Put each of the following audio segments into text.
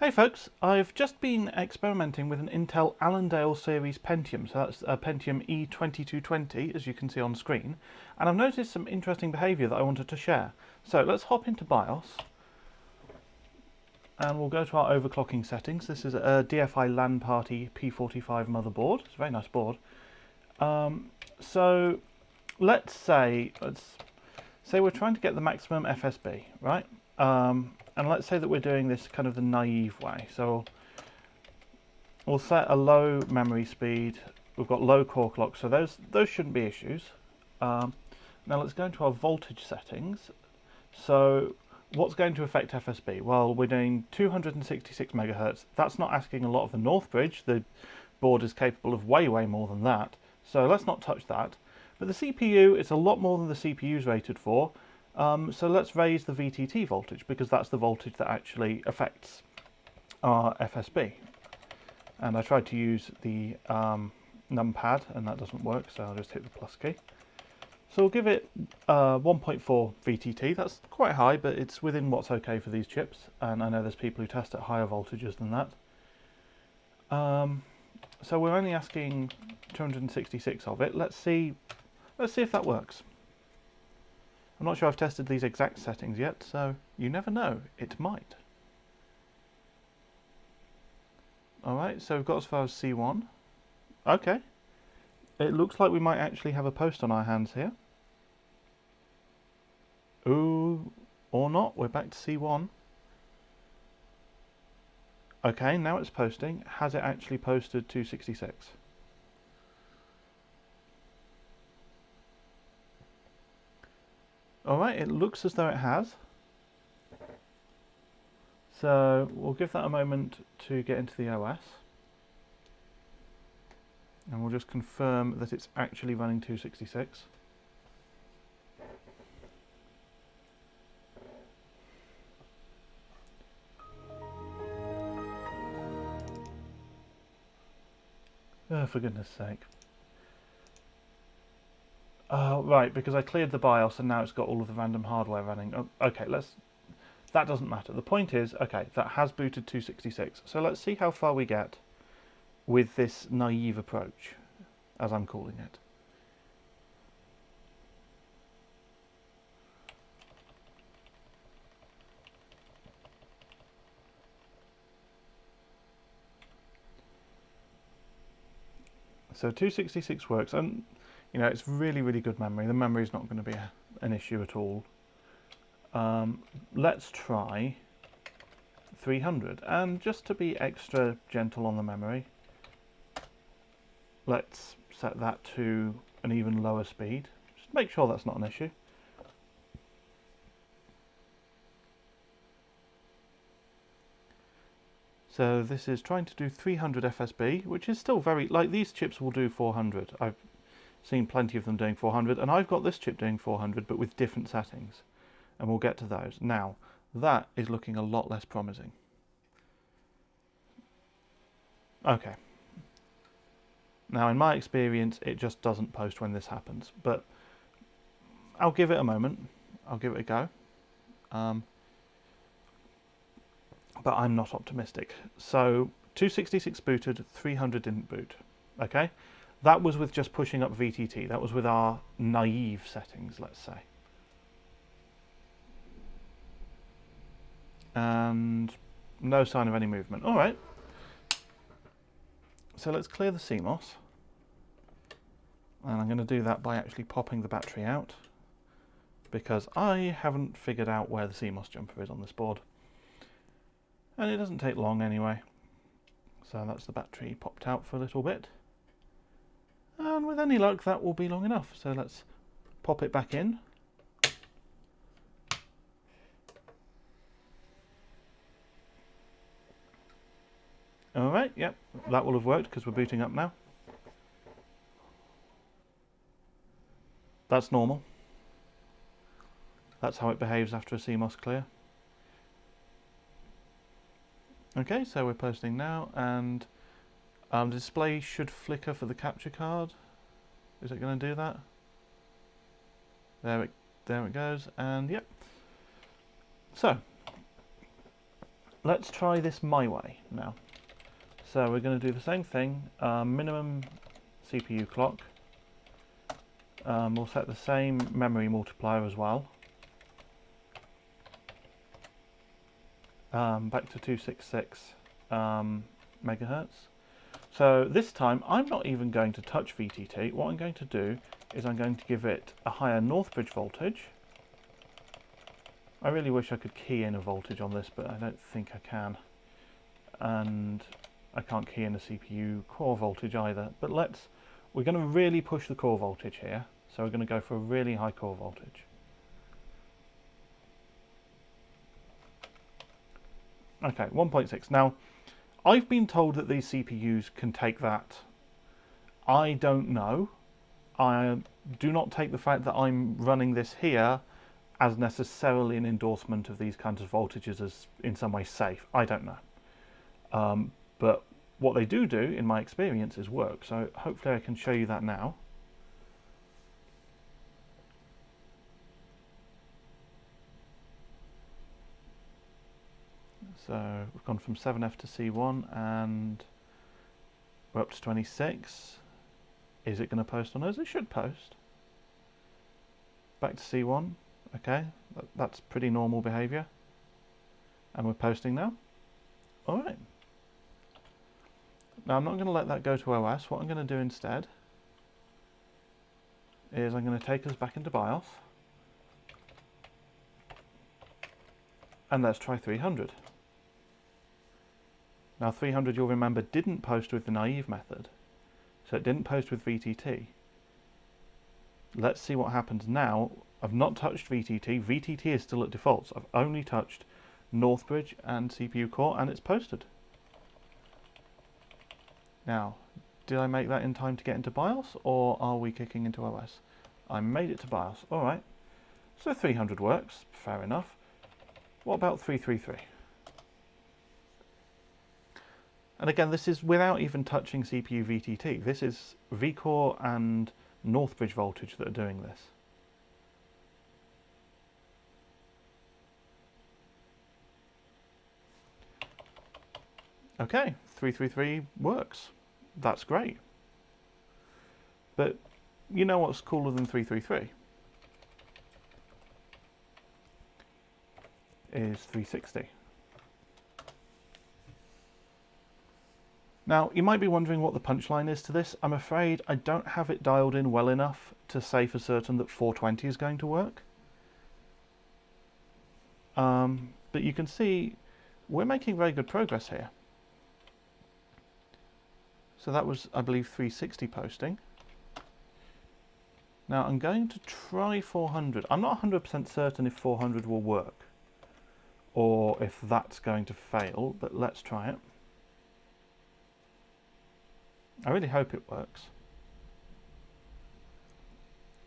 Hey folks, I've just been experimenting with an Intel Allendale series Pentium, so that's a Pentium E2220 as you can see on screen, and I've noticed some interesting behaviour that I wanted to share. So let's hop into BIOS and we'll go to our overclocking settings. This is a DFI LANParty P45 motherboard. It's a very nice board. So let's say we're trying to get the maximum FSB, right? And let's say that we're doing this kind of the naive way. So we'll set a low memory speed. We've got low core clock, so those shouldn't be issues. Now let's go into our voltage settings. So what's going to affect FSB? Well, we're doing 266 megahertz. That's not asking a lot of the North Bridge. The board is capable of way more than that. So let's not touch that. But the CPU, it's a lot more than the CPU is rated for. So let's raise the VTT voltage because that's the voltage that actually affects our FSB. And I tried to use the numpad and that doesn't work, so I'll just hit the plus key. So we'll give it 1.4 VTT. That's quite high, but it's within what's okay for these chips. And I know there's people who test at higher voltages than that. So we're only asking 266 of it. Let's see if that works. I'm not sure I've tested these exact settings yet, so you never know, it might. Alright, so we've got as far as C1. Okay. It looks like we might actually have a post on our hands here. Ooh, or not, we're back to C1. Okay, now it's posting. Has it actually posted 266? Alright, it looks as though it has. So we'll give that a moment to get into the OS. And we'll just confirm that it's actually running 266. Oh, for goodness sake. Right, because I cleared the BIOS and now it's got all of the random hardware running. Oh, okay, that doesn't matter. The point is, okay, that has booted 266. So let's see how far we get with this naive approach, as I'm calling it. So 266 works, and you know it's really good memory. The memory is not going to be an issue at all. Let's try 300, and just to be extra gentle on the memory, let's set that to an even lower speed. Just make sure that's not an issue. So this is trying to do 300 FSB, which is still very, like these chips will do 400. I've seen plenty of them doing 400, and I've got this chip doing 400, but with different settings. And we'll get to those. Now, that is looking a lot less promising. Okay. Now, in my experience, it just doesn't post when this happens, but I'll give it a moment. I'll give it a go. But I'm not optimistic. So 266 booted, 300 didn't boot. Okay, that was with just pushing up VTT. That was with our naive settings, let's say. And no sign of any movement. All right. So let's clear the CMOS. And I'm going to do that by actually popping the battery out, because I haven't figured out where the CMOS jumper is on this board. And it doesn't take long anyway. So that's the battery popped out for a little bit. And with any luck, that will be long enough. So let's pop it back in. All right, yep, that will have worked because we're booting up now. That's normal. That's how it behaves after a CMOS clear. Okay, so we're posting now, and display should flicker for the capture card. Is it going to do that? There it goes, and yep. So let's try this my way now. So we're going to do the same thing, minimum CPU clock. We'll set the same memory multiplier as well. Back to 266 megahertz. So this time I'm not even going to touch VTT. What I'm going to do is I'm going to give it a higher Northbridge voltage. I really wish I could key in a voltage on this, but I don't think I can. And I can't key in a CPU core voltage either. But we're going to really push the core voltage here. So we're going to go for a really high core voltage. Okay, 1.6. Now, I've been told that these CPUs can take that. I don't know. I do not take the fact that I'm running this here as necessarily an endorsement of these kinds of voltages as in some way safe. I don't know. But what they do in my experience, is work. So hopefully I can show you that now. So we've gone from 7F to C1 and we're up to 26. Is it going to post on us? It should post. Back to C1. Okay, that's pretty normal behavior. And we're posting now. All right. Now I'm not going to let that go to OS. What I'm going to do instead is I'm going to take us back into BIOS. And let's try 300. Now 300, you'll remember, didn't post with the naive method. So it didn't post with VTT. Let's see what happens now. I've not touched VTT. VTT is still at defaults. I've only touched Northbridge and CPU core, and it's posted. Now, did I make that in time to get into BIOS, or are we kicking into OS? I made it to BIOS. All right. So 300 works. Fair enough. What about 333? And again, this is without even touching CPU VTT. This is Vcore and Northbridge voltage that are doing this. Okay, 333 works. That's great. But you know what's cooler than 333? Is 360. Now, you might be wondering what the punchline is to this. I'm afraid I don't have it dialed in well enough to say for certain that 420 is going to work. But you can see we're making very good progress here. So that was, I believe, 360 posting. Now I'm going to try 400. I'm not 100% certain if 400 will work or if that's going to fail, but let's try it. I really hope it works,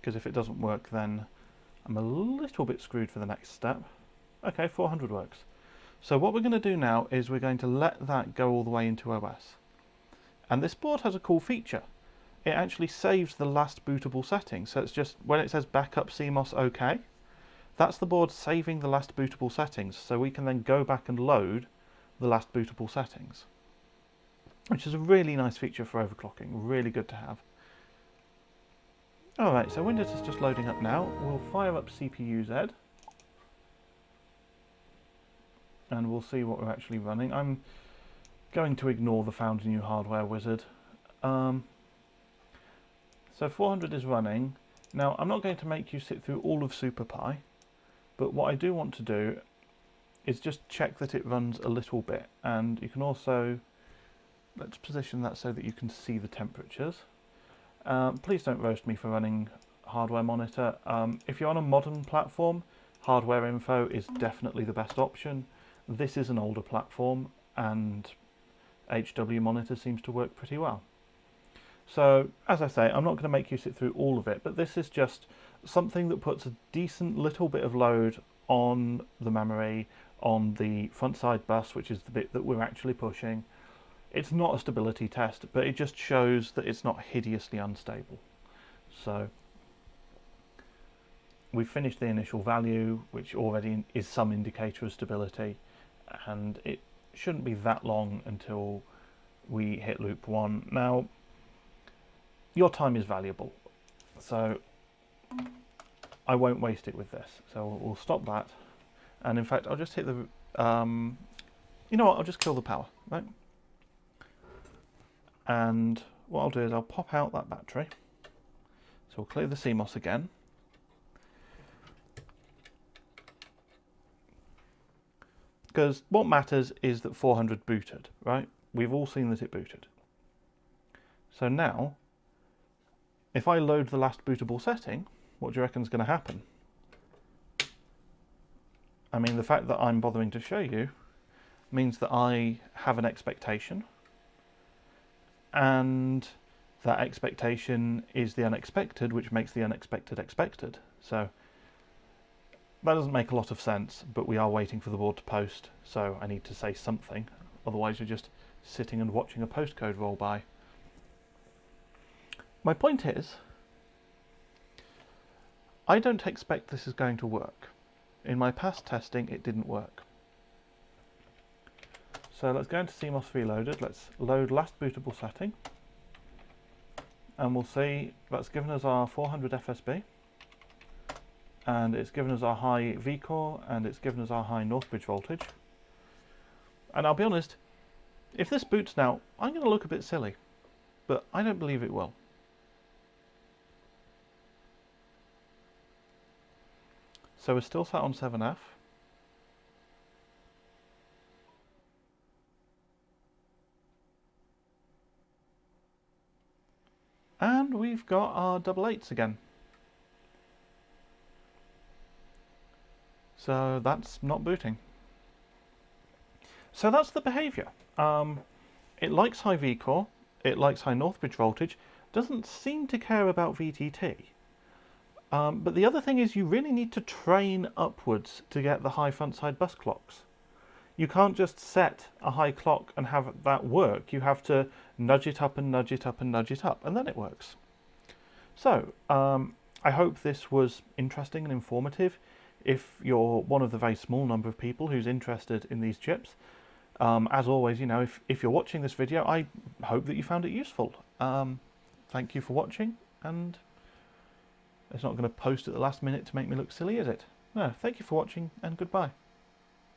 because if it doesn't work then I'm a little bit screwed for the next step. Okay, 400 works. So what we're going to do now is we're going to let that go all the way into OS. And this board has a cool feature. It actually saves the last bootable setting. So it's just when it says backup CMOS OK, that's the board saving the last bootable settings. So we can then go back and load the last bootable settings, which is a really nice feature for overclocking. Really good to have. Alright, so Windows is just loading up now. We'll fire up CPU-Z and we'll see what we're actually running. I'm going to ignore the found new hardware wizard. So 400 is running. Now I'm not going to make you sit through all of SuperPi, but what I do want to do is just check that it runs a little bit, and you can also, let's position that so that you can see the temperatures. Please don't roast me for running hardware monitor. If you're on a modern platform, hardware info is definitely the best option. This is an older platform and HW monitor seems to work pretty well. So as I say, I'm not going to make you sit through all of it, but this is just something that puts a decent little bit of load on the memory, on the front side bus, which is the bit that we're actually pushing. It's not a stability test, but it just shows that it's not hideously unstable. So we've finished the initial value, which already is some indicator of stability. and it shouldn't be that long until we hit loop 1. Now, your time is valuable, so I won't waste it with this. So we'll stop that, and in fact I'll just hit the, you know what, I'll just kill the power, right? And what I'll do is I'll pop out that battery. So we'll clear the CMOS again. Because what matters is that 400 booted, right? We've all seen that it booted. So now, if I load the last bootable setting, what do you reckon is going to happen? I mean, the fact that I'm bothering to show you means that I have an expectation, and that expectation is the unexpected, which makes the unexpected expected. So that doesn't make a lot of sense, but we are waiting for the board to post, so I need to say something. Otherwise you're just sitting and watching a postcode roll by. My point is, I don't expect this is going to work. In my past testing, it didn't work. So let's go into CMOS Reloaded. Let's load last bootable setting. And we'll see that's given us our 400 FSB. And it's given us our high Vcore, and it's given us our high Northbridge voltage. And I'll be honest, if this boots now, I'm going to look a bit silly. But I don't believe it will. So we're still sat on 7F. And we've got our double eights again. So that's not booting. So that's the behaviour. It likes high Vcore, it likes high Northbridge voltage, doesn't seem to care about VTT. But the other thing is you really need to train upwards to get the high frontside bus clocks. You can't just set a high clock and have that work. You have to nudge it up and nudge it up and nudge it up, and then it works. So, I hope this was interesting and informative. If you're one of the very small number of people who's interested in these chips, as always, you know, if you're watching this video, I hope that you found it useful. Thank you for watching, and it's not going to post at the last minute to make me look silly, is it? No, thank you for watching, and goodbye.